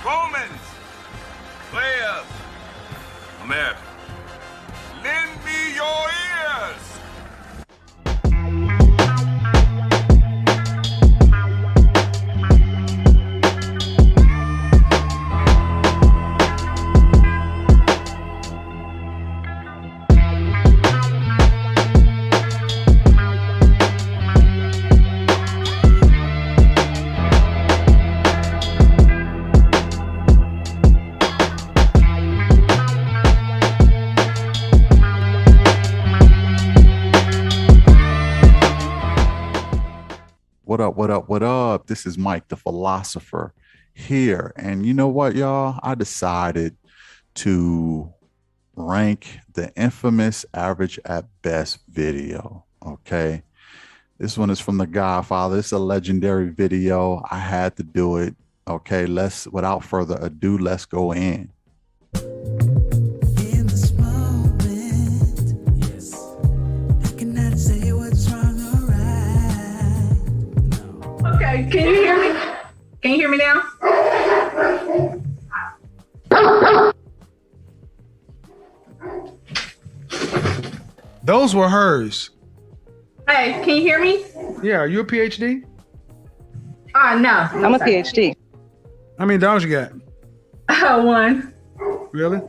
Romans, players, America, lend me your ears. What up? This is Mike, the philosopher here. And you know what, y'all? I decided to rank the infamous average at best video. Okay. This one is from The Godfather. It's a legendary video. I had to do it. Okay. Without further ado, let's go in. Can you hear me? Can you hear me now? Those were hers. Hey, can you hear me? Yeah, are you a PhD? No. I'm a PhD. How many dogs you got? One. Really?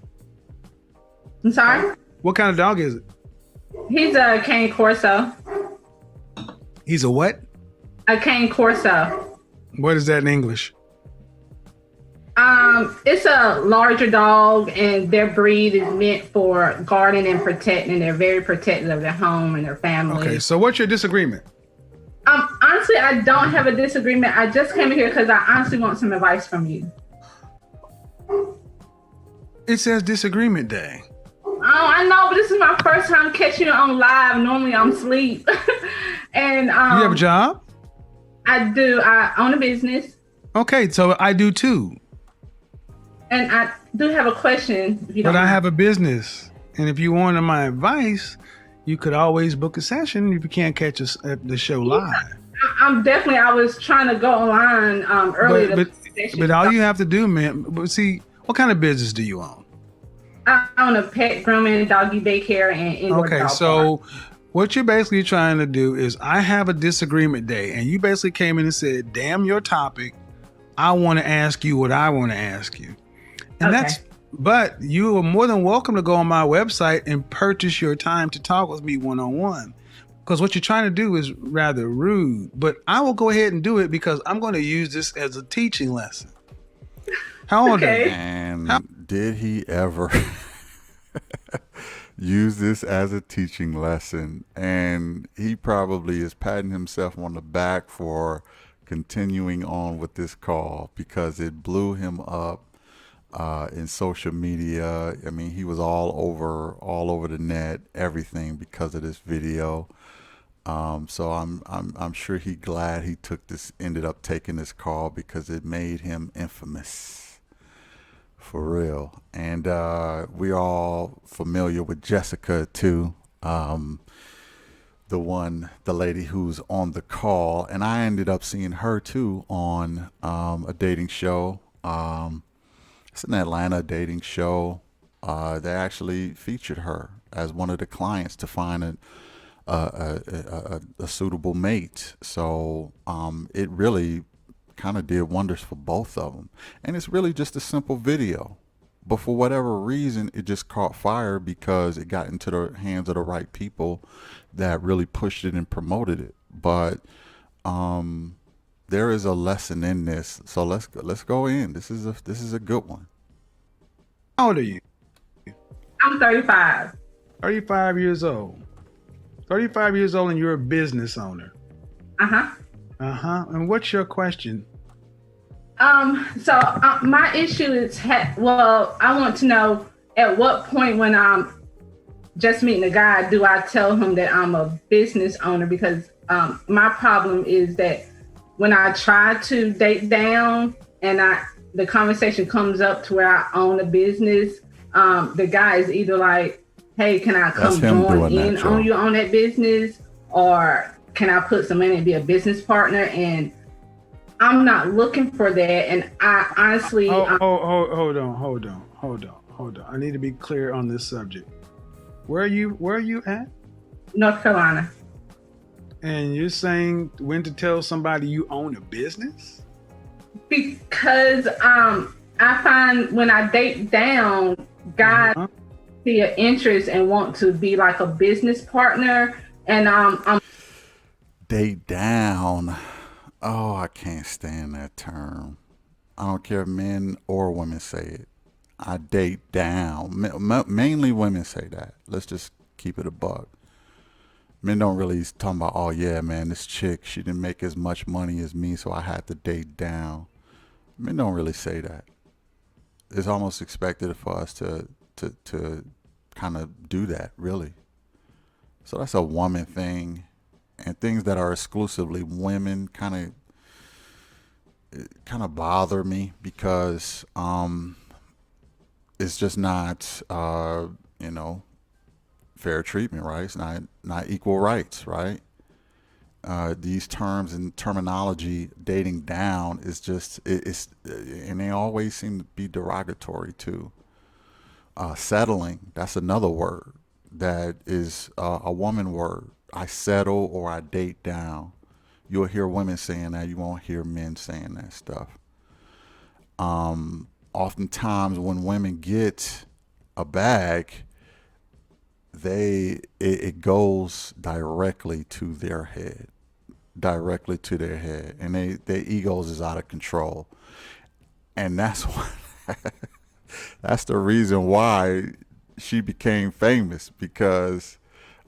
I'm sorry? What kind of dog is it? He's a cane corso. He's a what? A cane corso. What is that in English? It's a larger dog, and their breed is meant for guarding and protecting. They're very protective of their home and their family. Okay, so what's your disagreement? Honestly, I don't have a disagreement. I just came here because I honestly want some advice from you. It says disagreement day. Oh, I know, but this is my first time catching it on live. Normally I'm asleep. And You have a job? I do. I own a business. Okay, so I do too. And I do have a question. If you But don't I mind. have a business. And if you wanted my advice, you could always book a session if you can't catch us at the show live. I was trying to go online earlier. But all you have to do, man, but see, what kind of business do you own? I own a pet grooming, doggy daycare, and indoor Okay, dog so park. what you're basically trying to do is I have a disagreement day, and you basically came in and said, damn your topic. I want to ask you what I want to ask you. And Okay. but you are more than welcome to go on my website and purchase your time to talk with me one-on-one. Because what you're trying to do is rather rude, but I will go ahead and do it because I'm going to use this as a teaching lesson. How old are you? And did he ever use this as a teaching lesson? And he probably is patting himself on the back for continuing on with this call because it blew him up in social media. I mean, he was all over the net, everything because of this video. So I'm sure he glad he ended up taking this call because it made him infamous. For real. And we're all familiar with Jessica too. The lady who's on the call. And I ended up seeing her too on a dating show. It's an Atlanta dating show. They actually featured her as one of the clients to find a suitable mate. So it really kind of did wonders for both of them. And it's really just a simple video. But for whatever reason, it just caught fire because it got into the hands of the right people that really pushed it and promoted it. But there is a lesson in this. So let's go in. This is a good one. How old are you? I'm 35. 35 years old. 35 years old and you're a business owner. Uh-huh. And what's your question? So my issue is, I want to know at what point when I'm just meeting a guy, do I tell him that I'm a business owner? Because my problem is that when I try to date down and the conversation comes up to where I own a business, the guy is either like, hey, can I come join in on you on that business? Or can I put some money and be a business partner? And I'm not looking for that, and I honestly. Hold on. I need to be clear on this subject. Where are you at? North Carolina. And you're saying when to tell somebody you own a business? Because I find when I date down, guys see an interest and want to be like a business partner, and I'm Date down. Oh, I can't stand that term. I don't care if men or women say it. I date down. Mainly women say that. Let's just keep it a buck. Men don't really talk about, oh yeah, man, this chick, she didn't make as much money as me, so I had to date down. Men don't really say that. It's almost expected for us to kind of do that, really. So that's a woman thing, and things that are exclusively women kind of bother me because it's just not fair treatment, right? It's not equal rights, right? These terms and terminology, dating down, is just and they always seem to be derogatory too. Settling, that's another word that is a woman word. I settle or I date down. You'll hear women saying that. You won't hear men saying that stuff. Oftentimes when women get a bag, it goes directly to their head, and their egos is out of control, and that's why that's the reason why she became famous, because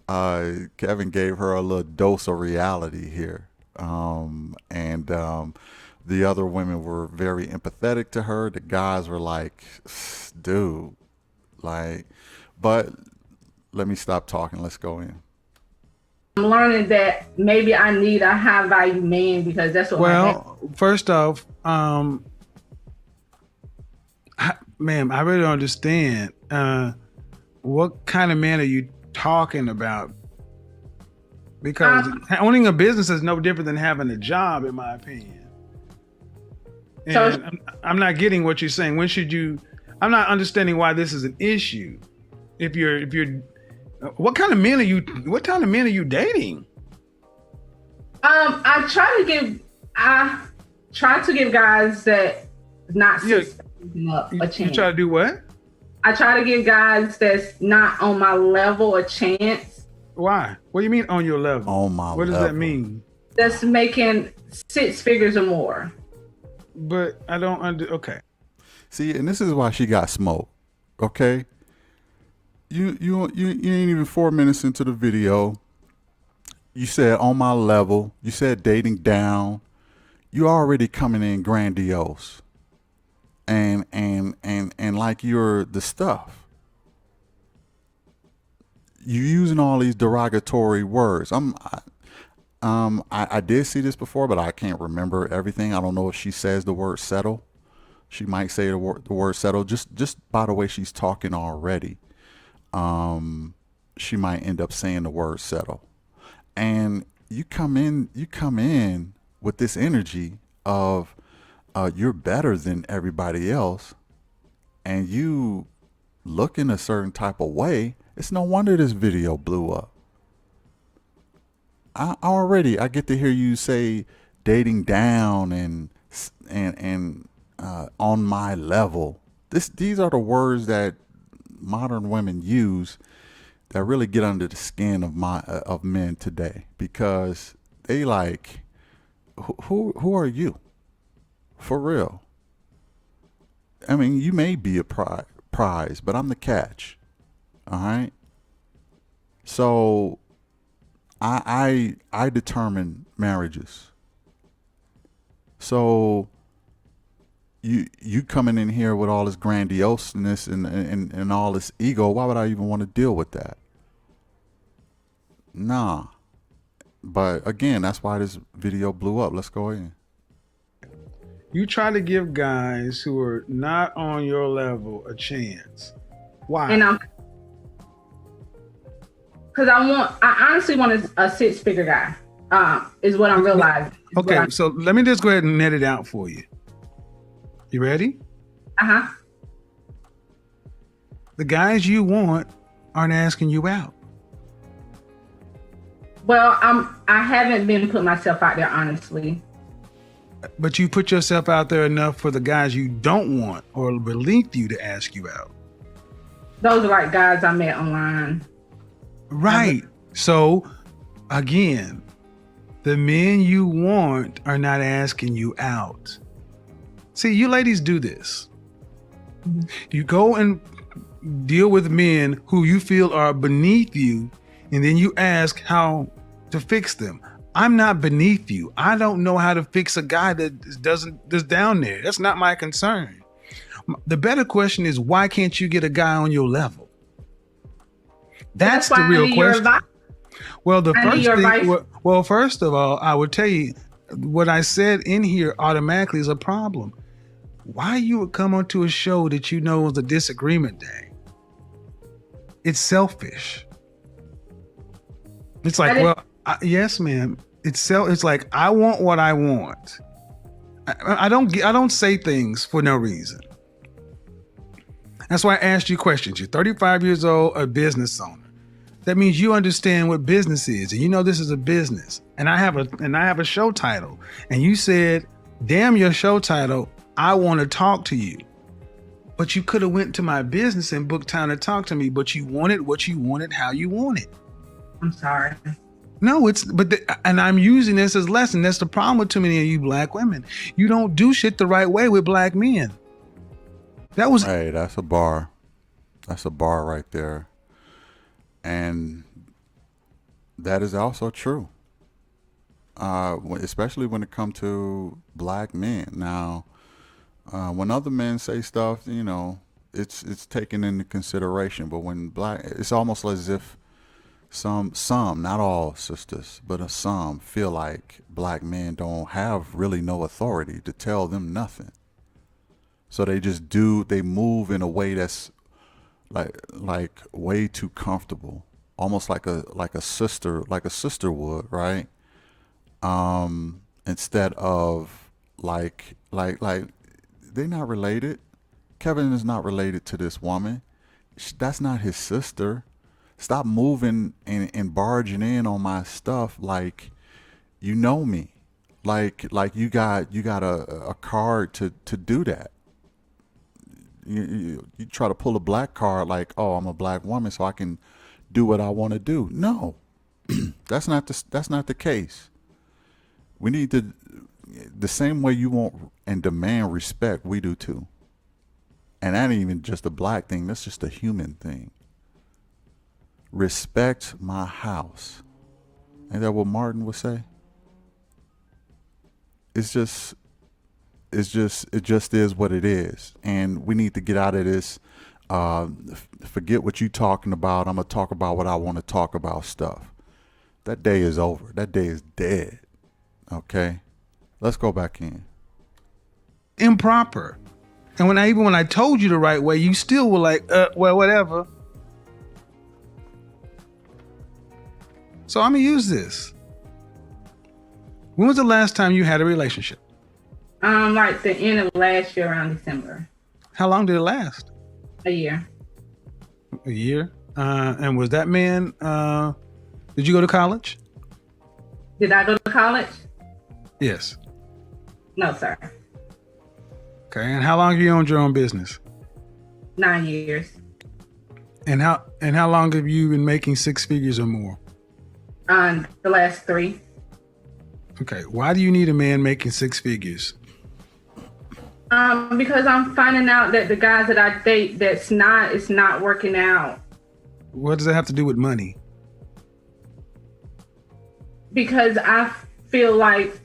Kevin gave her a little dose of reality here, and the other women were very empathetic to her. The guys were like, dude, like, but let me stop talking. Let's go in. I'm learning that maybe I need a high value man because that's what. Well, first off, ma'am, I really don't understand. What kind of man are you talking about? Because owning a business is no different than having a job, in my opinion. And so I'm not getting what you're saying. When should you? I'm not understanding why this is an issue. If you're what kind of men are you dating? I try to give guys that not up a chance. You try to do what? I try to give guys that's not on my level a chance. Why? What do you mean on your level? On my level. What does that mean? That's making 6 figures or more. But I don't okay. See, and this is why she got smoked. Okay? You ain't even 4 minutes into the video. You said on my level. You said dating down. You already coming in grandiose. And like you're the stuff. You using all these derogatory words. I did see this before, but I can't remember everything. I don't know if she says the word settle. She might say the word settle just by the way she's talking already. She might end up saying the word settle. And you come in with this energy of you're better than everybody else, and you look in a certain type of way. It's no wonder this video blew up. I get to hear you say dating down and on my level. These are the words that modern women use that really get under the skin of men today, because they like, who are you? For real. I mean, you may be a prize, but I'm the catch. All right. So I determine marriages. So you coming in here with all this grandioseness and all this ego, why would I even want to deal with that? Nah. But again, that's why this video blew up. Let's go in. You try to give guys who are not on your level a chance. Why? And because I honestly want a 6-figure guy. Is what I'm realizing. Okay, so let me just go ahead and net it out for you. You ready? Uh-huh. The guys you want aren't asking you out. Well, I haven't been putting myself out there, honestly. But you put yourself out there enough for the guys you don't want or beneath you to ask you out. Those are like guys I met online. Right. So, again, the men you want are not asking you out. See, you ladies do this. You go and deal with men who you feel are beneath you, and then you ask how to fix them. I'm not beneath you. I don't know how to fix a guy that's down there. That's not my concern. The better question is, why can't you get a guy on your level? That's the real question. Well, first of all, I would tell you what I said in here automatically is a problem. Why you would come onto a show that you know is a disagreement day? It's selfish. It's like, yes, ma'am. It's like, I want what I want. I don't say things for no reason. That's why I asked you questions. You're 35 years old, a business owner. That means you understand what business is, and you know this is a business. And I have a show title. And you said, "Damn your show title, I want to talk to you." But you could have went to my business and booked time to talk to me, but you wanted what you wanted, how you wanted. I'm sorry. No, and I'm using this as a lesson. That's the problem with too many of you black women. You don't do shit the right way with black men. Hey, that's a bar. That's a bar right there. And that is also true. Especially when it comes to black men. Now, when other men say stuff, you know, it's taken into consideration. But when it's almost as if some, not all sisters, but some feel like black men don't have really no authority to tell them nothing. So they move in a way that's like way too comfortable, almost like a sister would, right? Instead of like they're not related. Kevin is not related to this woman. That's not his sister. Stop moving and barging in on my stuff like you know me, like you got a card to do that. You try to pull a black card like, oh, I'm a black woman, so I can do what I want to do. No, that's not the case. We need the same way you want and demand respect, we do too. And that ain't even just a black thing. That's just a human thing. Respect my house. Ain't that what Martin would say? It just is what it is. And we need to get out of this. Forget what you talking about. I'm going to talk about what I want to talk about stuff. That day is over. That day is dead. Okay. Let's go back in. Improper. And when I told you the right way, you still were like, well, whatever. So I'm going to use this. When was the last time you had a relationship? Like the end of last year around December. How long did it last? A year. A year? And was that man, did you go to college? Did I go to college? Yes. No, sir. Okay. And how long have you owned your own business? 9 years. And how long have you been making six figures or more? The last 3. Okay. Why do you need a man making six figures? Because I'm finding out that the guys that I date, it's not working out. What does that have to do with money? Because I feel like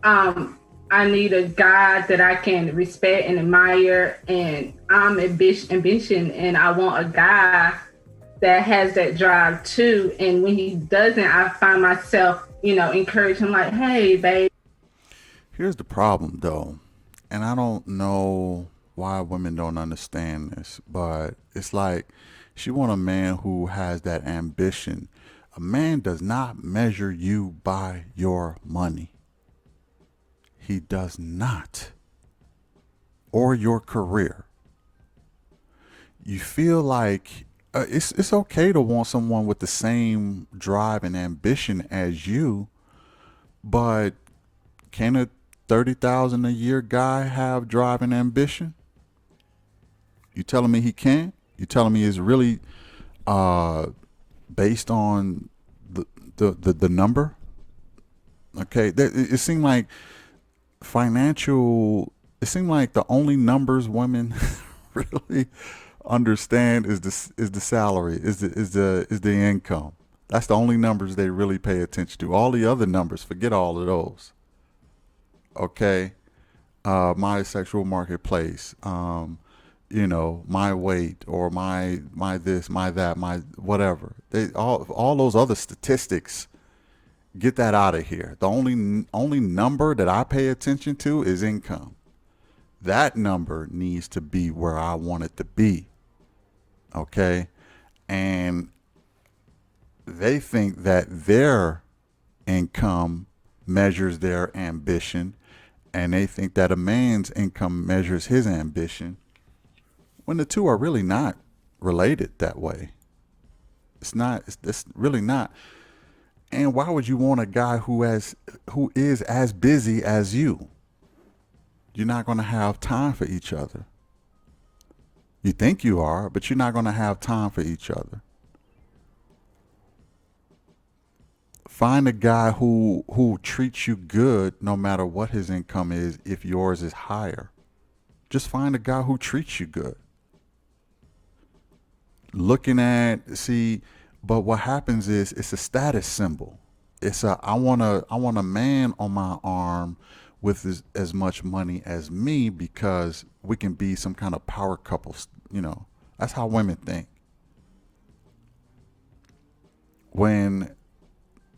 I need a guy that I can respect and admire, and I'm ambition, and I want a guy that has that drive too. And when he doesn't, I find myself, encouraging him like, hey, babe. Here's the problem though. And I don't know why women don't understand this, but it's like she want a man who has that ambition, A man does not measure you by your money. He does not. Or your career. You feel like it's okay to want someone with the same drive and ambition as you, but can a $30,000 a year guy have drive and ambition? You telling me he can't? You telling me it's really based on the number? Okay, it seemed like it seemed like the only numbers women really understand is the salary, is the income. That's the only numbers they really pay attention to. All the other numbers, forget all of those. Okay, my sexual marketplace, my weight, or my this, my that, my whatever. They all those other statistics. Get that out of here. The only number that I pay attention to is income. That number needs to be where I want it to be. Okay, and they think that their income measures their ambition, and they think that a man's income measures his ambition, when the two are really not related that way. It's really not. And why would you want a guy who is as busy as you? You're not going to have time for each other. You think you are, but you're not going to have time for each other. Find a guy who treats you good no matter what his income is if yours is higher. Just find a guy who treats you good. But what happens is it's a status symbol. It's I want a man on my arm with as much money as me because we can be some kind of power couple. That's how women think. When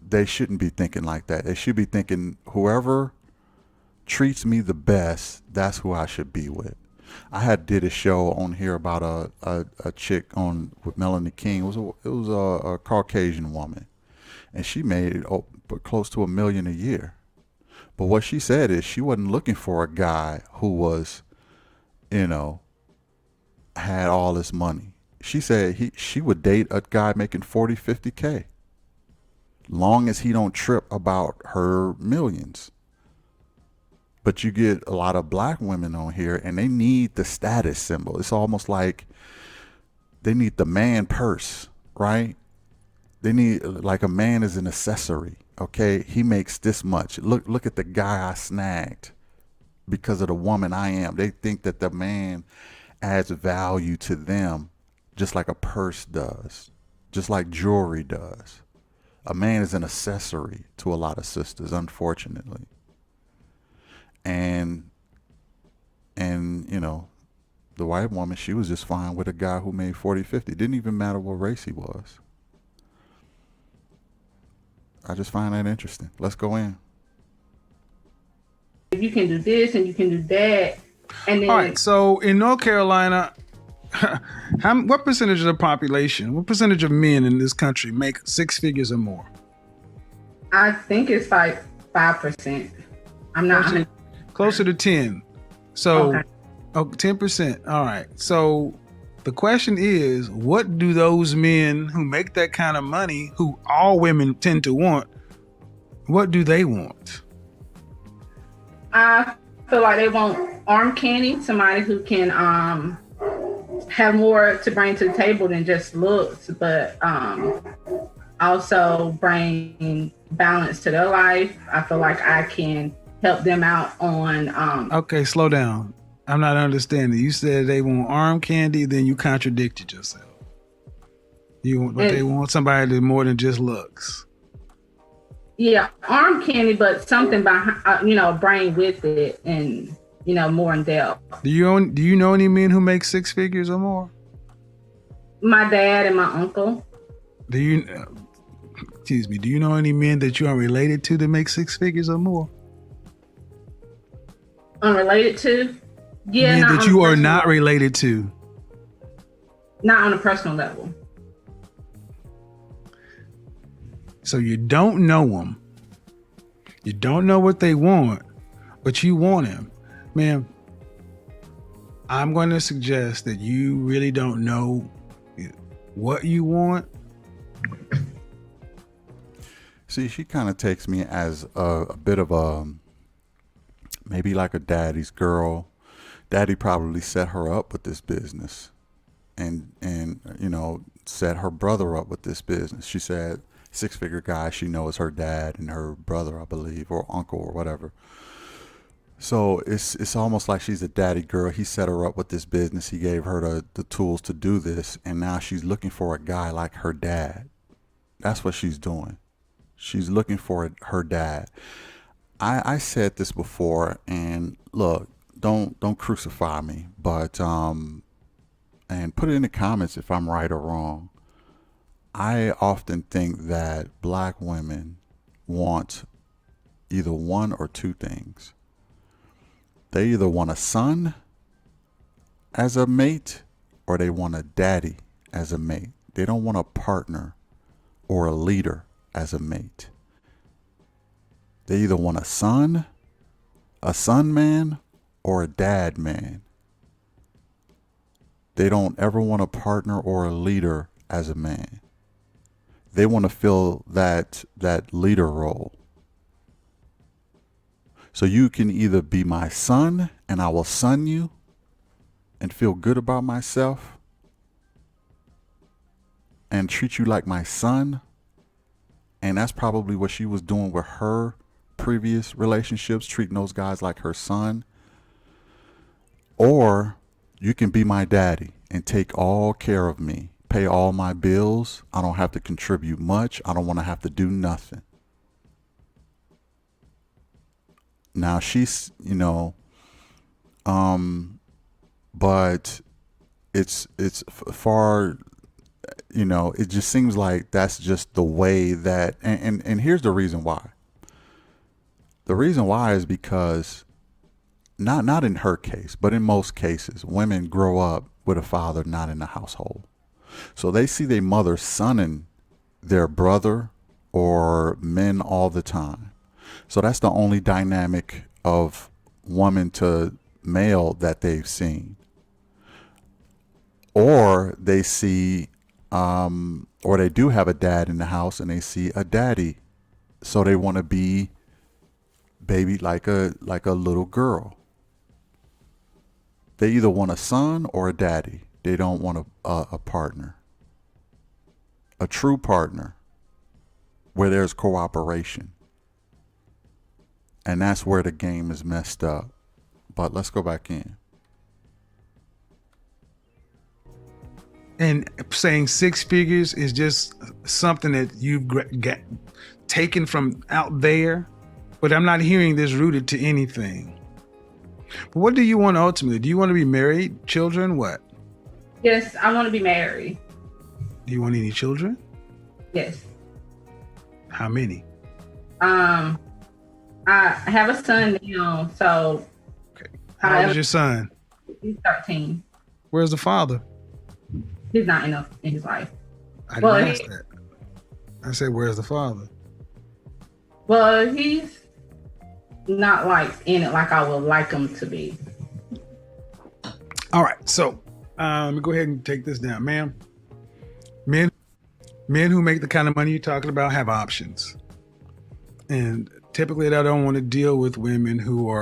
they shouldn't be thinking like that. They should be thinking whoever treats me the best, that's who I should be with. I did a show on here about a chick with Melanie King. It was a Caucasian woman, and she made close to $1 million a year. But what she said is she wasn't looking for a guy who was, had all this money. She said she would date a guy making 40, 50K, long as he don't trip about her millions. But you get a lot of black women on here and they need the status symbol. It's almost like they need the man purse, right? They need, like, a man is an accessory. Okay, he makes this much. Look at the guy I snagged because of the woman I am. They think that the man adds value to them just like a purse does, just like jewelry does. A man is an accessory to a lot of sisters, unfortunately. And the white woman, she was just fine with a guy who made 40, 50. Didn't even matter what race he was. I just find that interesting. Let's go in. You can do this and you can do that. And then, all right, so in North Carolina, what percentage of the population, what percentage of men in this country make 6 figures or more? I think it's like 5%. I'm not closer to 10. So okay. 10%. All right. So the question is, what do those men who make that kind of money, who all women tend to want, what do they want? I feel like they want arm candy, somebody who can have more to bring to the table than just looks, but also bring balance to their life. I feel like I can help them out on Okay, slow down. I'm not understanding. You said they want arm candy, then you contradicted yourself. They want somebody that more than just looks. Yeah, arm candy, but something behind, bring with it, and more in depth. Do you know any men who make 6 figures or more? My dad and my uncle. Do you know any men that you are related to that make 6 figures or more? Unrelated to? Yeah, men that you are not related to. Not on a personal level. So you don't know them. You don't know what they want, but you want him. Ma'am, I'm going to suggest that you really don't know what you want. See, she kind of takes me as a bit of a, maybe like a daddy's girl. Daddy probably set her up with this business and you know, set her brother up with this business. She said 6-figure guy she knows her dad and her brother, I believe, or uncle or whatever. So it's almost like she's a daddy girl. He set her up with this business. He gave her the tools to do this. And now she's looking for a guy like her dad. That's what she's doing. She's looking for her dad. I said this before, and look, don't crucify me, but and put it in the comments if I'm right or wrong. I often think that black women want either one or two things. They either want a son as a mate or they want a daddy as a mate. They don't want a partner or a leader as a mate. They either want a son man, or a dad man. They don't ever want a partner or a leader as a man. They want to fill that leader role. So you can either be my son and I will son you and feel good about myself and treat you like my son. And that's probably what she was doing with her previous relationships, treating those guys like her son. Or you can be my daddy and take all care of me, pay all my bills. I don't have to contribute much. I don't want to have to do nothing. Now she's, you know, but it's far, you know, it just seems like that's just the way that, and here's the reason why. The reason why is because not in her case, but in most cases, women grow up with a father not in the household. So they see their mother sonning their brother or men all the time. So that's the only dynamic of woman to male that they've seen. Or they see, or they do have a dad in the house and they see a daddy. So they want to be baby like a little girl. They either want a son or a daddy. They don't want a partner. A true partner where there's cooperation. And that's where the game is messed up. But let's go back in. And saying 6 figures is just something that you've got taken from out there. But I'm not hearing this rooted to anything. But what do you want ultimately? Do you want to be married? Children? What? Yes, I want to be married. Do you want any children? Yes. How many? I have a son now, so. Okay. How old is your son? He's 13. Where's the father? He's not enough in his life. I didn't ask that. I said, where's the father? Well, he's not like in it like I would like him to be. All right, so let me go ahead and take this down, ma'am. Men who make the kind of money you're talking about have options, and typically they don't want to deal with women who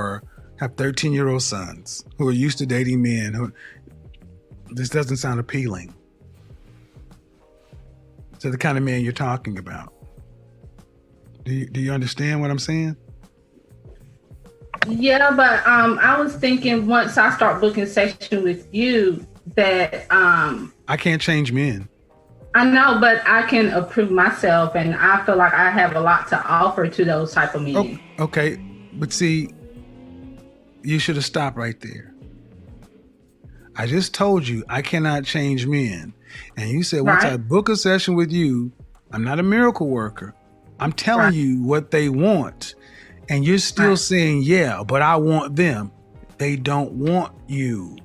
have 13-year-old sons who are used to dating men. Who this doesn't sound appealing to the kind of man you're talking about. Do you understand what I'm saying? Yeah, but I was thinking once I start booking session with you that I can't change men. I know, but I can approve myself, and I feel like I have a lot to offer to those type of men. Oh, okay, but see, you should have stopped right there. I just told you I cannot change men, and you said once I book a session with you, I'm not a miracle worker. I'm telling you what they want. And you're still saying, yeah, but I want them. They don't want you.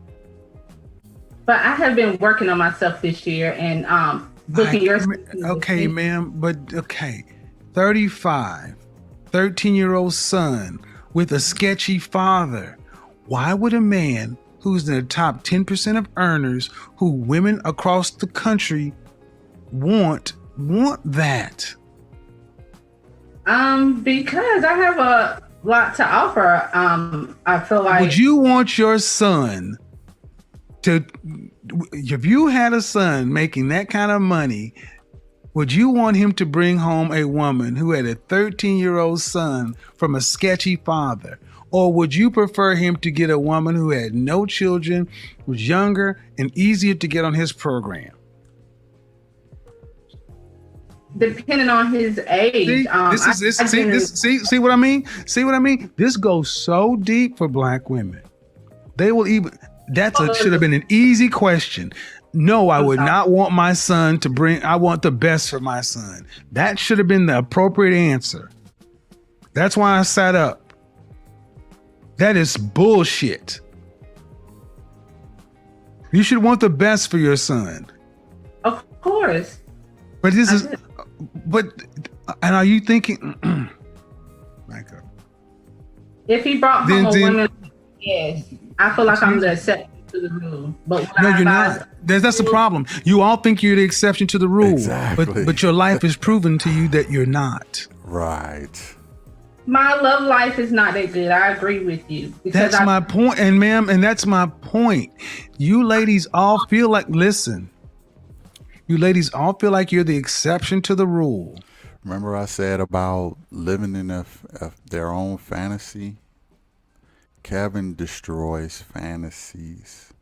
But I have been working on myself this year and booking your. Okay, ma'am, but okay. 35, 13-year-old son with a sketchy father, why would a man who's in the top 10% of earners, who women across the country want that? Because I have a lot to offer. I feel like. Would you want your son to, if you had a son making that kind of money, would you want him to bring home a woman who had a 13-year-old son from a sketchy father? Or would you prefer him to get a woman who had no children, was younger, and easier to get on his program? Depending on his age. See what I mean? See what I mean? This goes so deep for Black women. They will even, should have been an easy question. No, I would not want my son to bring, I want the best for my son. That should have been the appropriate answer. That's why I sat up. That is bullshit. You should want the best for your son. Of course. But and are you thinking, if he brought home a woman, yes, I feel like I'm the exception to the rule. But no, you're not. That's the problem. You all think you're the exception to the rule. Exactly. But your life is proven to you that you're not. Right. My love life is not that good. I agree with you. That's my point. And ma'am, and that's my point. You ladies all feel like, listen, you ladies all feel like you're the exception to the rule. Remember I said about living in their own fantasy? Kevin destroys fantasies.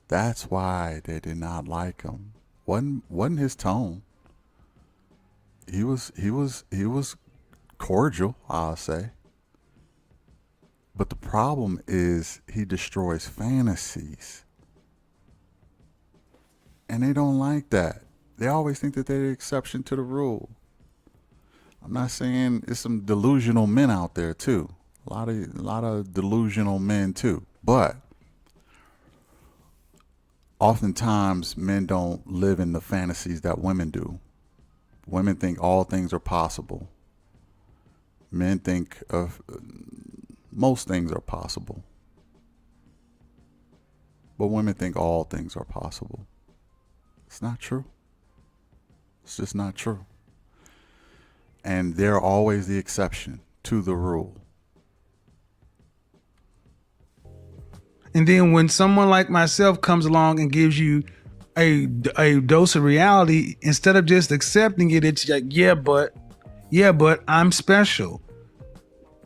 That's why they did not like him. Wasn't his tone. He was cordial, I'll say. But the problem is he destroys fantasies. And they don't like that. They always think that they're the exception to the rule. I'm not saying there's some delusional men out there too. A lot of delusional men too. But oftentimes men don't live in the fantasies that women do. Women think all things are possible. Men think of most things are possible. But women think all things are possible. It's not true. It's just not true. And they're always the exception to the rule. And then when someone like myself comes along and gives you a dose of reality, instead of just accepting it, it's like, yeah, but I'm special.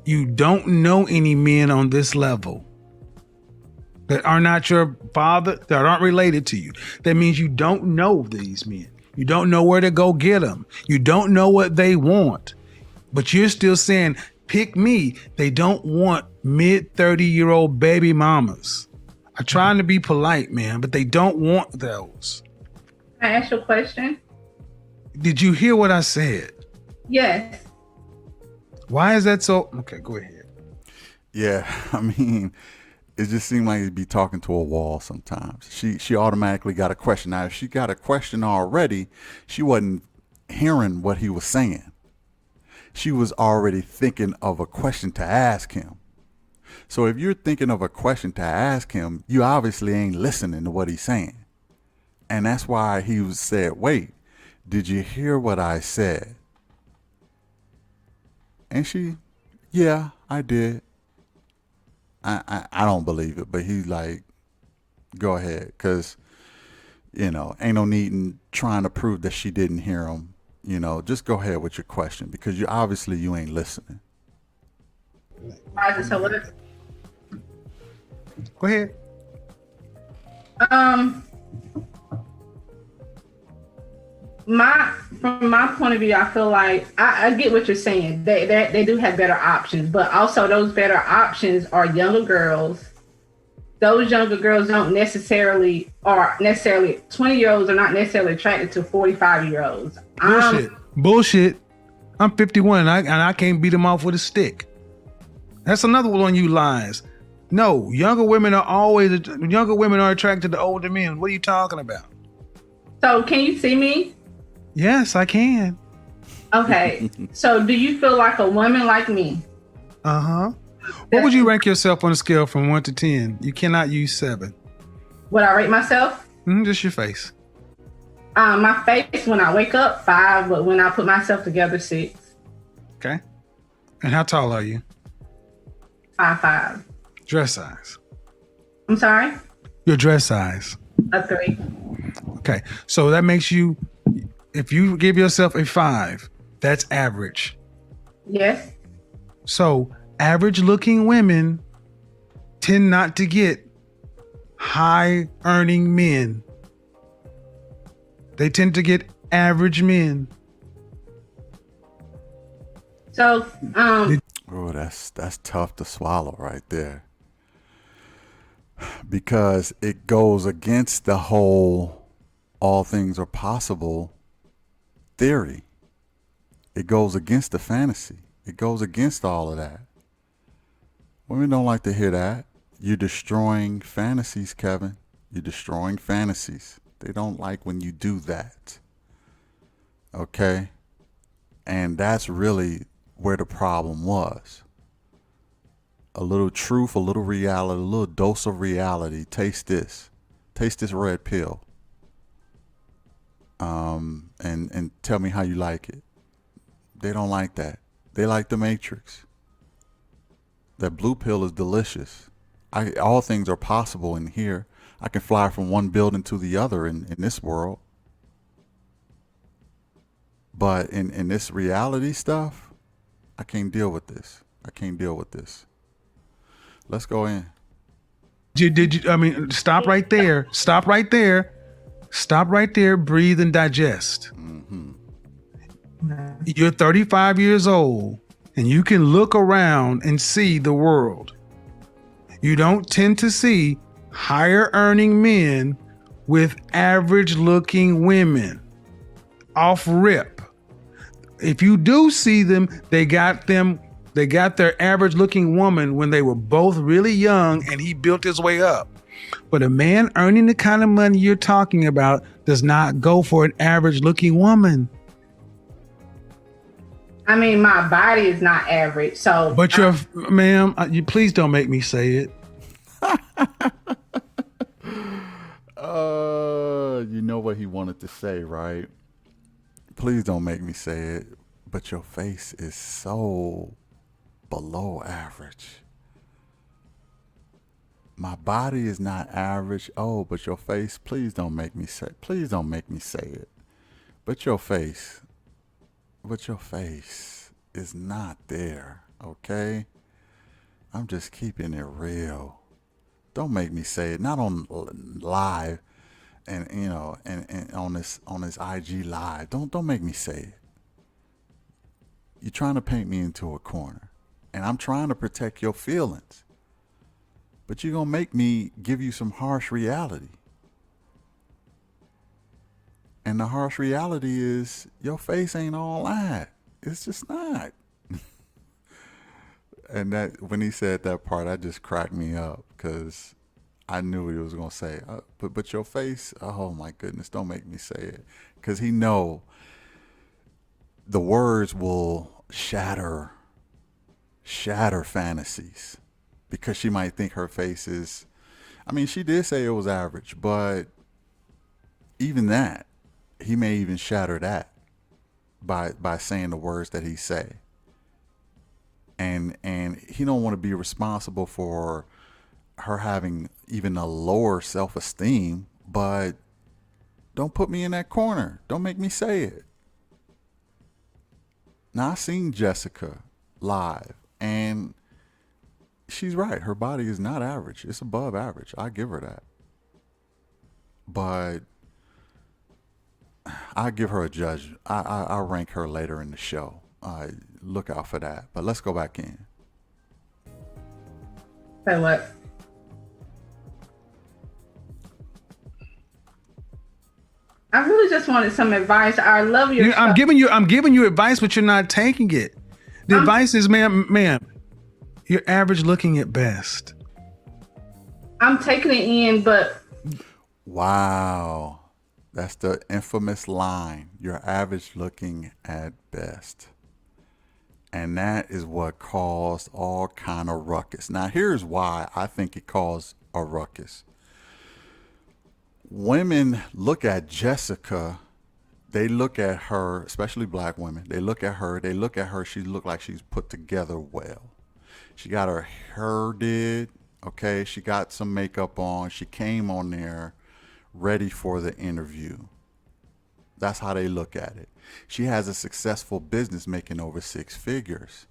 You don't know any men on this level that are not your father, that aren't related to you. That means you don't know these men. You don't know where to go get them. You don't know what they want. But you're still saying, pick me. They don't want mid-30-year-old baby mamas. I'm trying to be polite, man, but they don't want those. Can I ask you a question? Did you hear what I said? Yes. Why is that so? Okay, go ahead. Yeah, I mean, it just seemed like he'd be talking to a wall sometimes. She automatically got a question. Now, if she got a question already, she wasn't hearing what he was saying. She was already thinking of a question to ask him. So if you're thinking of a question to ask him, you obviously ain't listening to what he's saying. And that's why he said, wait, did you hear what I said? And she, yeah, I did. I don't believe it, but he's like, go ahead. Because, ain't no need in trying to prove that she didn't hear him. Just go ahead with your question because you ain't listening. Go ahead. From my point of view, I feel like I get what you're saying. They do have better options, but also those better options are younger girls. Those younger girls don't necessarily 20-year-olds are not necessarily attracted to 45-year-olds. Bullshit. I'm 51 and I can't beat them off with a stick. That's another one of you lies. No, younger women are attracted to older men. What are you talking about? So can you see me? Yes, I can. Okay. So do you feel like a woman like me? What would you rank yourself on a scale from 1 to 10? You cannot use 7. Would I rate myself? Just your face. My face when I wake up, 5, but when I put myself together, 6. Okay. And how tall are you? 5'5". Dress size. I'm sorry? Your dress size. A 3. Okay. So that makes you, if you give yourself a 5, that's average. Yes. So average looking women tend not to get high earning men. They tend to get average men. So, Oh, that's tough to swallow right there. Because it goes against the whole all things are possible theory. It goes against the fantasy. It goes against all of that. Women don't like to hear that. You're destroying fantasies, Kevin. You're destroying fantasies. They don't like when you do that. Okay? And that's really where the problem was. A little truth, a little reality, a little dose of reality. Taste this. Taste this red pill. And tell me how you like it. They don't like that. They like the Matrix. That blue pill is delicious. All things are possible in here. I can fly from one building to the other in this world. But in this reality stuff, I can't deal with this. I can't deal with this. Let's go in. Did you, I mean, stop right there. Stop right there. Stop right there. Breathe and digest. You're 35 years old and you can look around and see the world. You don't tend to see higher earning men with average looking women off rip. If you do see them, they got their average looking woman when they were both really young and he built his way up. But a man earning the kind of money you're talking about does not go for an average looking woman. I mean, my body is not average, so. But ma'am, you please don't make me say it. You know what he wanted to say, right? Please don't make me say it. But your face is so below average. My body is not average. Oh, but your face, please don't make me say it. But your face is not there, okay? I'm just keeping it real. Don't make me say it. Not on live and on this IG live. Don't make me say it. You're trying to paint me into a corner. And I'm trying to protect your feelings. But you're going to make me give you some harsh reality. And the harsh reality is your face ain't all that. It's just not. And that when he said that part, that just cracked me up because I knew he was going to say, but your face, oh my goodness, don't make me say it. Because he know the words will shatter fantasies. Because she might think her face is, I mean, she did say it was average, but even that, he may even shatter that by saying the words that he say. And he don't want to be responsible for her having even a lower self-esteem, but don't put me in that corner. Don't make me say it. Now, I seen Jessica live, and she's right. Her body is not average. It's above average. I give her that. But I give her a judge. I'll rank her later in the show. Look out for that. But let's go back in. Say what? I really just wanted some advice. I love your. I'm giving you advice, but you're not taking it. The advice is, ma'am, you're average looking at best. I'm taking it in, but. Wow. That's the infamous line. You're average looking at best. And that is what caused all kind of ruckus. Now, here's why I think it caused a ruckus. Women look at Jessica. They look at her, especially black women. They look at her. She look like she's put together well. She got her hair did. Okay. She got some makeup on. She came on there ready for the interview. That's how they look at it. She has a successful business making over 6 figures.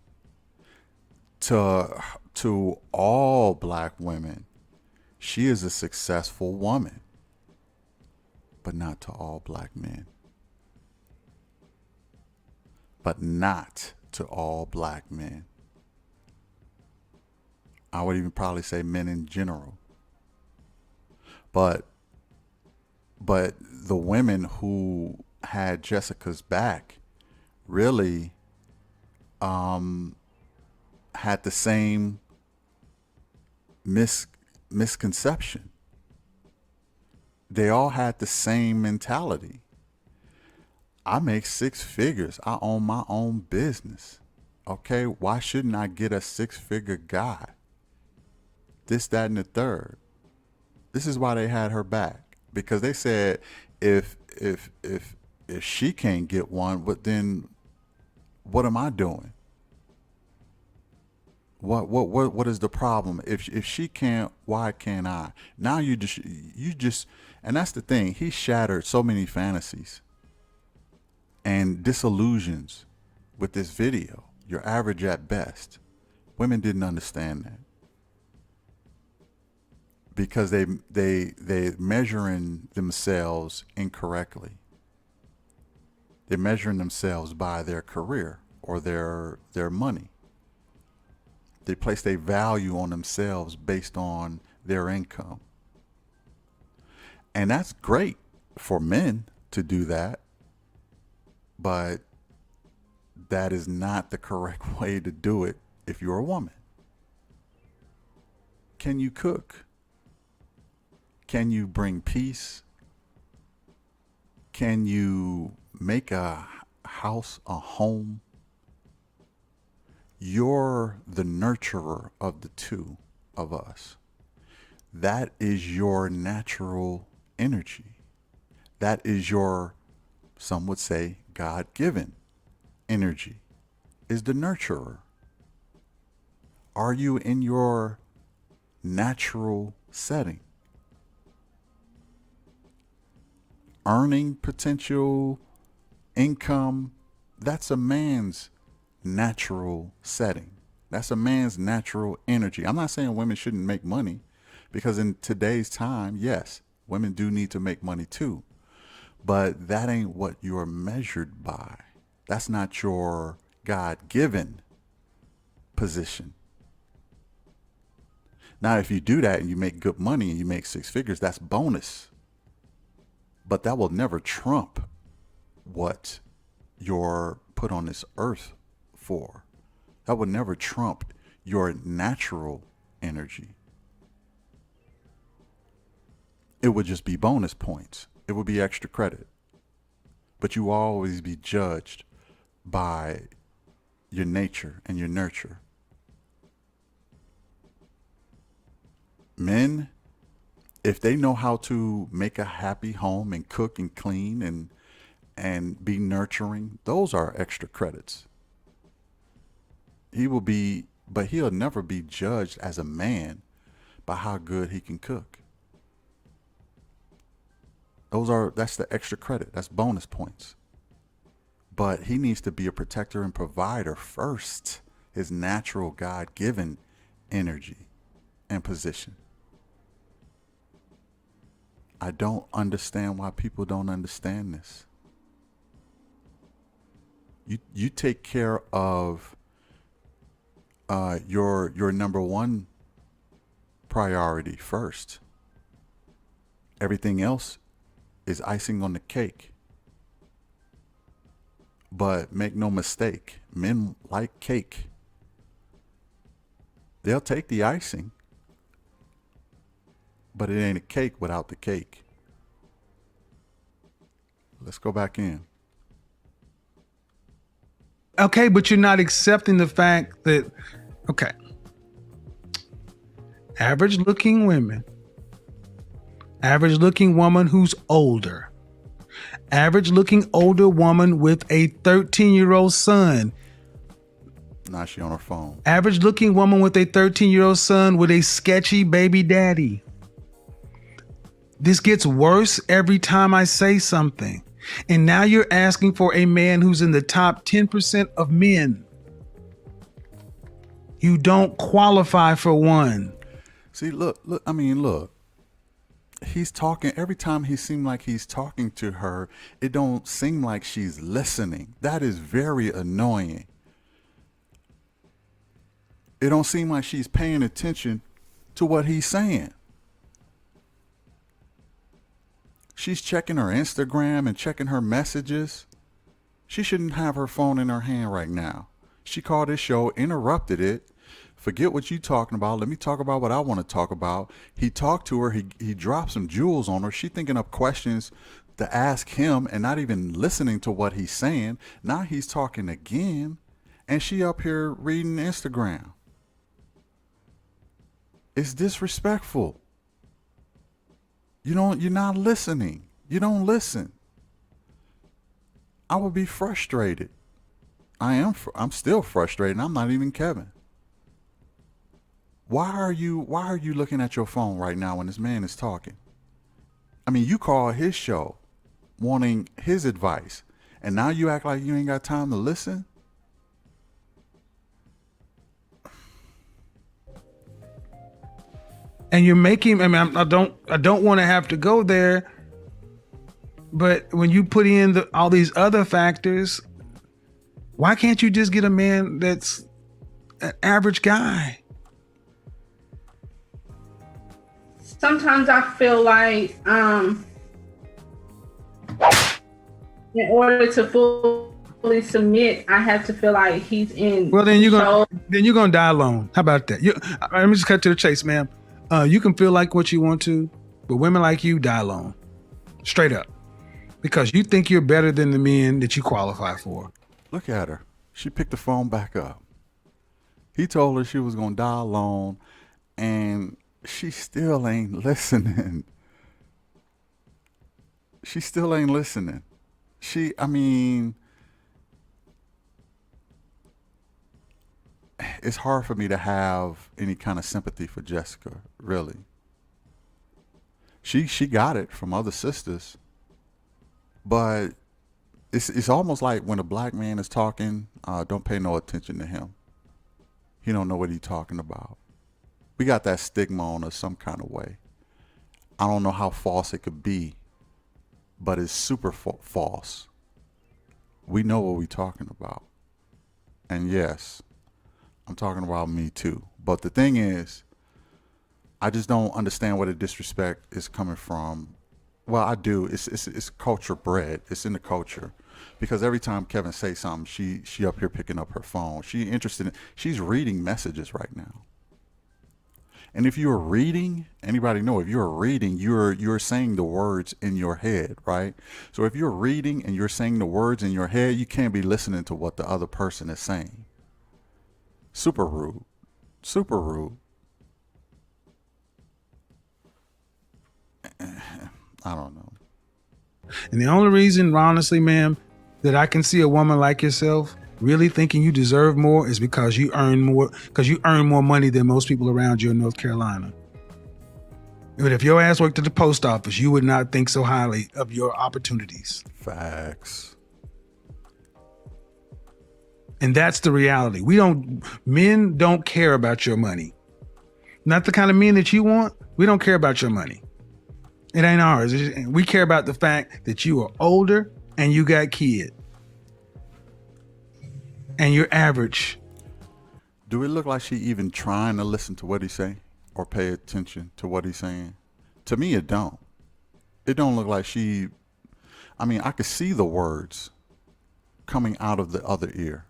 To all black women, she is a successful woman, but not to all black men. But not to all black men. I would even probably say men in general. But the women who had Jessica's back really had the same misconception. They all had the same mentality. I make 6 figures. I own my own business. Okay, why shouldn't I get a 6-figure guy? This, that, and the third. This is why they had her back, because they said if she can't get one, but then what am I doing? What is the problem? If she can't, why can't I? Now you just, and that's the thing. He shattered so many fantasies and disillusions with this video. You're average at best. Women didn't understand that, because they're measuring themselves incorrectly. They're measuring themselves by their career or their money. They place their value on themselves based on their income. And that's great for men to do that, but that is not the correct way to do it if you're a woman. Can you cook? Can you bring peace? Can you make a house a home? You're the nurturer of the two of us. That is your natural energy. That is your, some would say, God-given energy, is the nurturer. Are you in your natural setting? Earning potential, income, that's a man's natural setting. That's a man's natural energy. I'm not saying women shouldn't make money, because in today's time, yes, women do need to make money too. But that ain't what you're measured by. That's not your God-given position. Now, if you do that and you make good money and you make 6 figures, that's bonus. But that will never trump what you're put on this earth for. That would never trump your natural energy. It would just be bonus points. It would be extra credit. But you will always be judged by your nature and your nurture. Men, if they know how to make a happy home and cook and clean and be nurturing, those are extra credits. He will be, but he'll never be judged as a man by how good he can cook. That's the extra credit. That's bonus points. But he needs to be a protector and provider first. His natural God-given energy and position. I don't understand why people don't understand this. You take care of your number one priority first. Everything else is icing on the cake. But make no mistake, men like cake. They'll take the icing, but it ain't a cake without the cake. Let's go back in. Okay, but you're not accepting the fact that, okay, average looking women, average looking woman who's older, average looking older woman with a 13-year-old son. Now she on her phone. Average looking woman with a 13-year-old son with a sketchy baby daddy. This gets worse every time I say something. And now you're asking for a man who's in the top 10% of men. You don't qualify for one. See, look, I mean, look. He's talking, every time he seems like he's talking to her, it don't seem like she's listening. That is very annoying. It don't seem like she's paying attention to what he's saying. She's checking her Instagram and checking her messages. She shouldn't have her phone in her hand right now. She called this show, interrupted it. Forget what you talking about. Let me talk about what I want to talk about. He talked to her. He dropped some jewels on her. She thinking up questions to ask him and not even listening to what he's saying. Now he's talking again, and she up here reading Instagram. It's disrespectful. You're not listening. You don't listen. I would be frustrated. I'm still frustrated. I'm not even Kevin. Why are you looking at your phone right now when this man is talking? I mean, you call his show wanting his advice, and now you act like you ain't got time to listen? And you're making, I mean, I don't want to have to go there, but when you put in all these other factors, why can't you just get a man that's an average guy? Sometimes I feel like in order to fully submit, I have to feel like he's in. Well, then you're gonna die alone. How about that? Let me just cut to the chase, ma'am. You can feel like what you want to, but women like you die alone. Straight up. Because you think you're better than the men that you qualify for. Look at her. She picked the phone back up. He told her she was going to die alone, and she still ain't listening. She still ain't listening. It's hard for me to have any kind of sympathy for Jessica, really. She got it from other sisters, but it's almost like when a black man is talking, don't pay no attention to him. He don't know what he's talking about. We got that stigma on us some kind of way. I don't know how false it could be, but it's super false. We know what we're talking about. And yes, I'm talking about me too. But the thing is, I just don't understand where the disrespect is coming from. Well, I do. It's culture bred. It's in the culture. Because every time Kevin says something, she up here picking up her phone. She's reading messages right now. And if you're reading, anybody know, if you're reading, you're saying the words in your head, right? So if you're reading and you're saying the words in your head, you can't be listening to what the other person is saying. Super rude. Super rude. I don't know. And the only reason, honestly, ma'am, that I can see a woman like yourself really thinking you deserve more is because you earn more money than most people around you in North Carolina. But if your ass worked at the post office, you would not think so highly of your opportunities. Facts. And that's the reality. Men don't care about your money. Not the kind of men that you want. We don't care about your money. It ain't ours. We care about the fact that you are older and you got kids. And you're average. Do it look like she even trying to listen to what he's saying or pay attention to what he's saying? To me, it don't. It don't look like I could see the words coming out of the other ear.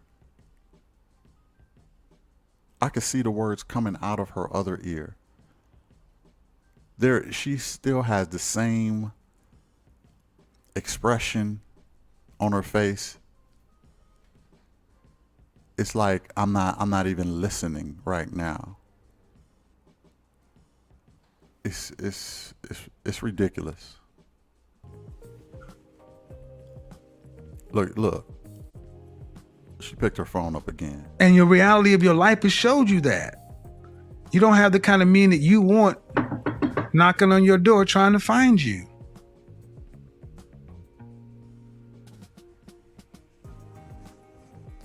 I could see the words coming out of her other ear. She still has the same expression on her face, it's like I'm not even listening right now. It's ridiculous. Look. She picked her phone up again. And your reality of your life has showed you that. You don't have the kind of men that you want knocking on your door trying to find you.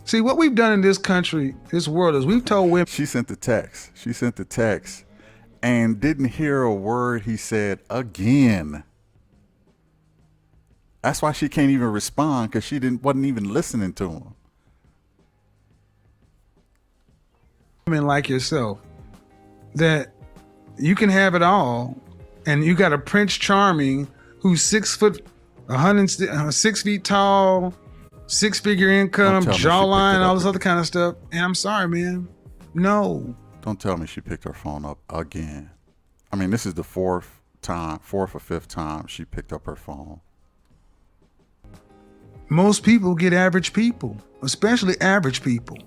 See, what we've done in this country, this world, is we've told women. She sent the text and didn't hear a word he said again. That's why she can't even respond, because she wasn't even listening to him. Women like yourself, that you can have it all, and you got a Prince Charming who's 6 feet tall, 6-figure income, jawline, all this other kind of stuff. And I'm sorry, man. No. Don't tell me she picked her phone up again. I mean, this is the fourth or fifth time she picked up her phone. Most people get average people, especially average people.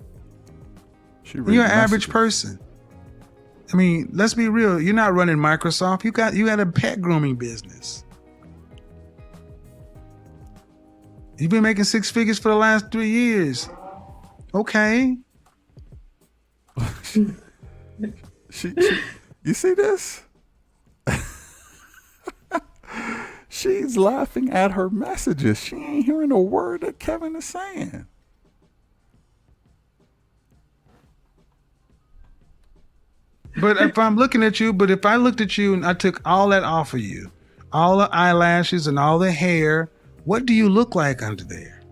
You're an average person. I mean, let's be real. You're not running Microsoft. You got a pet grooming business. You've been making 6 figures for the last 3 years. Okay. she you see this? She's laughing at her messages. She ain't hearing a word that Kevin is saying. But if I looked at you and I took all that off of you, all the eyelashes and all the hair, what do you look like under there?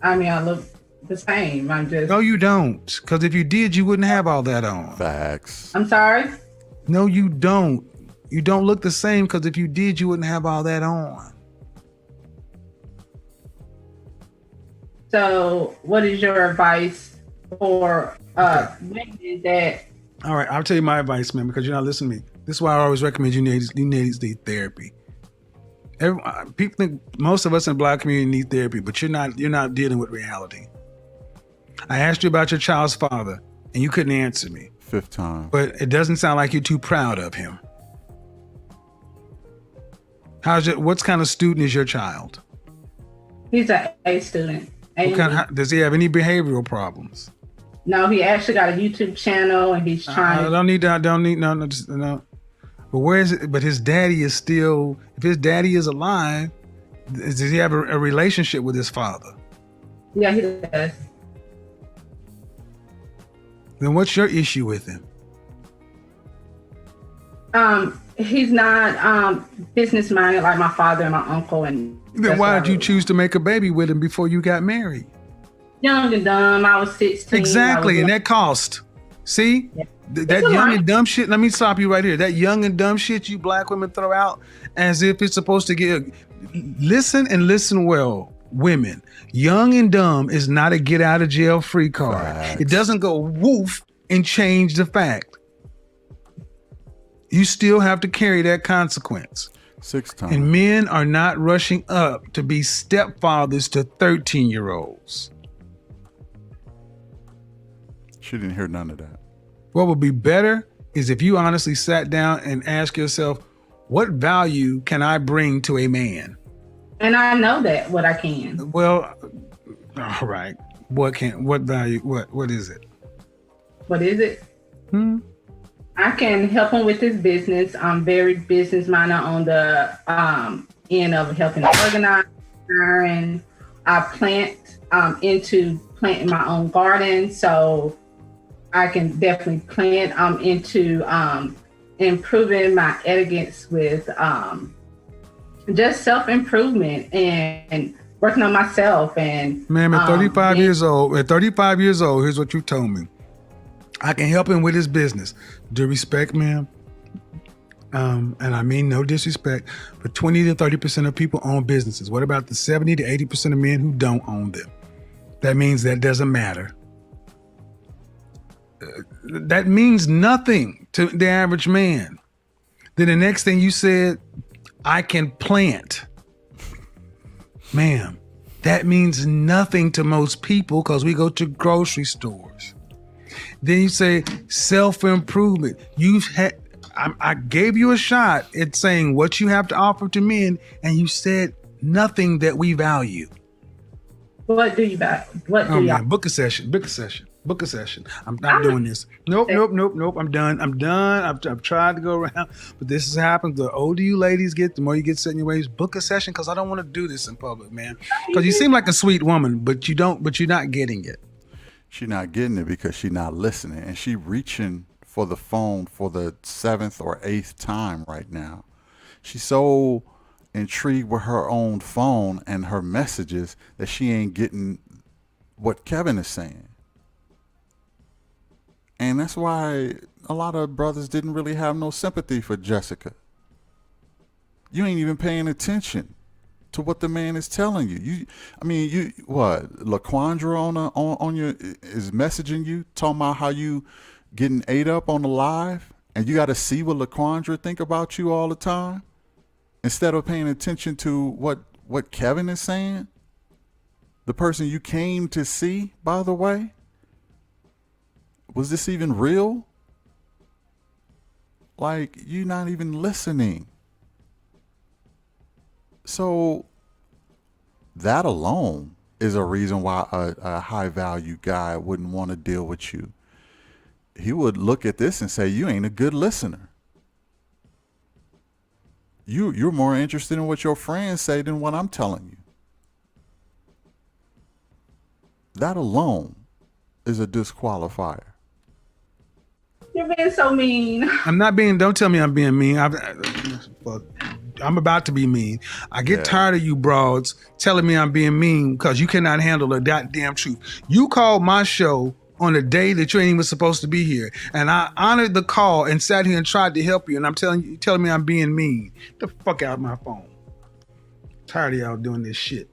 I mean, I look the same. No, you don't. Because if you did, you wouldn't have all that on. Facts. I'm sorry? No, you don't. You don't look the same, because if you did, you wouldn't have all that on. So what is your advice for women that... All right, I'll tell you my advice, man, because you're not listening to me. This is why I always recommend you need therapy. People think most of us in the Black community need therapy, but you're not dealing with reality. I asked you about your child's father, and you couldn't answer me. 5th time. But it doesn't sound like you're too proud of him. What kind of student is your child? He's an A student. Does he have any behavioral problems? No, he actually got a YouTube channel, and he's trying. I don't need no. But where is it? But his daddy is still. If his daddy is alive, does he have a relationship with his father? Yeah, he does. Then what's your issue with him? He's not business minded like my father and my uncle. And then why did you choose to make a baby with him before you got married? Young and dumb. I was 16. Exactly, and that cost. See? Yeah. That young and dumb shit, let me stop you right here. That young and dumb shit you Black women throw out as if it's supposed to get... Listen and listen well, women. Young and dumb is not a get out of jail free card. Facts. It doesn't go woof and change the fact. You still have to carry that consequence. 6 times. And men are not rushing up to be stepfathers to 13-year-olds. She didn't hear none of that. What would be better is if you honestly sat down and asked yourself, what value can I bring to a man? And I know that what I can. Well, all right. What value? What is it? What is it? I can help him with his business. I'm very business minded on the end of helping organize. And I plant into planting my own garden, so I can definitely plant into improving my elegance with just self-improvement and working on myself. And ma'am, at 35 years old, here's what you told me. I can help him with his business. Due respect, ma'am. And I mean no disrespect, but 20 to 30% of people own businesses. What about the 70 to 80% of men who don't own them? That means that doesn't matter. That means nothing to the average man. Then the next thing you said, I can plant. Ma'am, that means nothing to most people because we go to grocery stores. Then you say self-improvement. I gave you a shot at saying what you have to offer to men, and you said nothing that we value. What do you value? What do man, book a session. I'm not doing this. Nope. I'm done. I've tried to go around, but this has happened. The older you ladies get, the more you get set in your ways. Book a session because I don't want to do this in public, man. Because you seem like a sweet woman, but you're not getting it. She's not getting it because she's not listening, and she reaching for the phone for the 7th or 8th time right now. She's so intrigued with her own phone and her messages that she ain't getting what Kevin is saying. And that's why a lot of brothers didn't really have no sympathy for Jessica. You ain't even paying attention to what the man is telling you. LaQuandra on your is messaging you, talking about how you getting ate up on the live, and you got to see what LaQuandra think about you all the time, instead of paying attention to what Kevin is saying. The person you came to see, by the way, was this even real? Like, you're not even listening. So that alone is a reason why a high value guy wouldn't want to deal with you. He would look at this and say, you ain't a good listener. You're more interested in what your friends say than what I'm telling you. That alone is a disqualifier. You're being so mean. I'm not being, don't tell me I'm being mean. I'm about to be mean. I get tired of you broads telling me I'm being mean because you cannot handle the goddamn truth. You called my show on a day that you ain't even supposed to be here, and I honored the call and sat here and tried to help you, and I'm telling me I'm being mean. Get the fuck out of my phone. Tired of y'all doing this shit.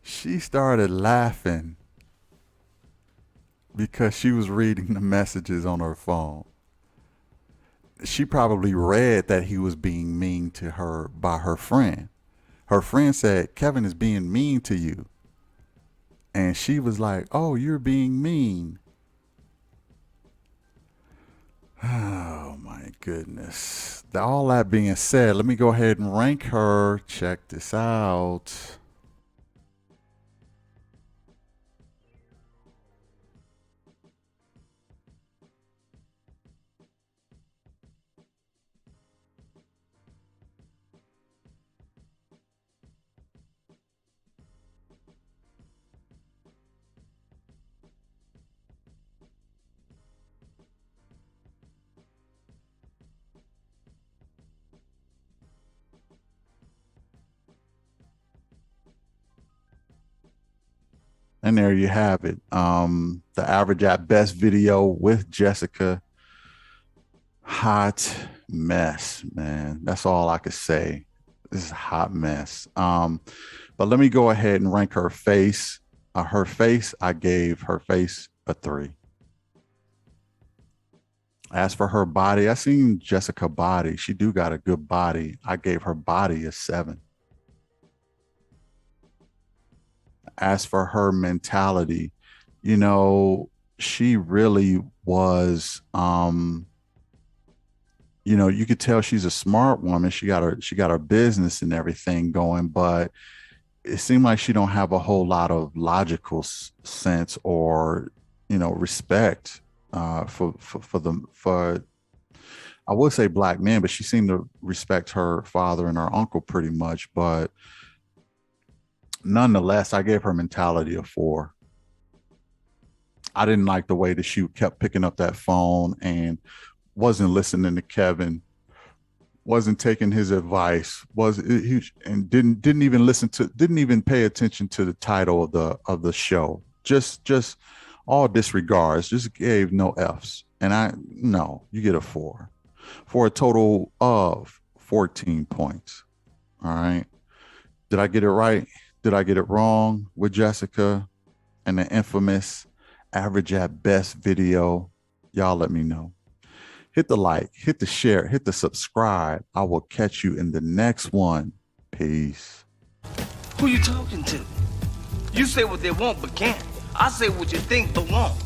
She started laughing because she was reading the messages on her phone. She probably read that he was being mean to her by her friend. Her friend said, Kevin is being mean to you. And she was like, oh, you're being mean. Oh, my goodness. All that being said, let me go ahead and rank her. Check this out. And there you have it. The average at best video with Jessica. Hot mess, man. That's all I could say. This is a hot mess. But let me go ahead and rank her face. I gave her face a 3. As for her body, I seen Jessica body. She do got a good body. I gave her body a 7. As for her mentality, she really was, you could tell she's a smart woman. She got her business and everything going, but it seemed like she don't have a whole lot of logical sense or, respect for I would say black men, but she seemed to respect her father and her uncle pretty much. But nonetheless, I gave her mentality a 4. I didn't like the way that she kept picking up that phone and wasn't listening to Kevin, wasn't taking his advice, and didn't even pay attention to the title of the show. Just all disregards, just gave no F's. And you get a 4 for a total of 14 points. All right. Did I get it right? Did I get it wrong with Jessica and the infamous average at best video? Y'all let me know. Hit the like, hit the share, hit the subscribe. I will catch you in the next one. Peace. Who you talking to? You say what they want but can't. I say what you think but won't.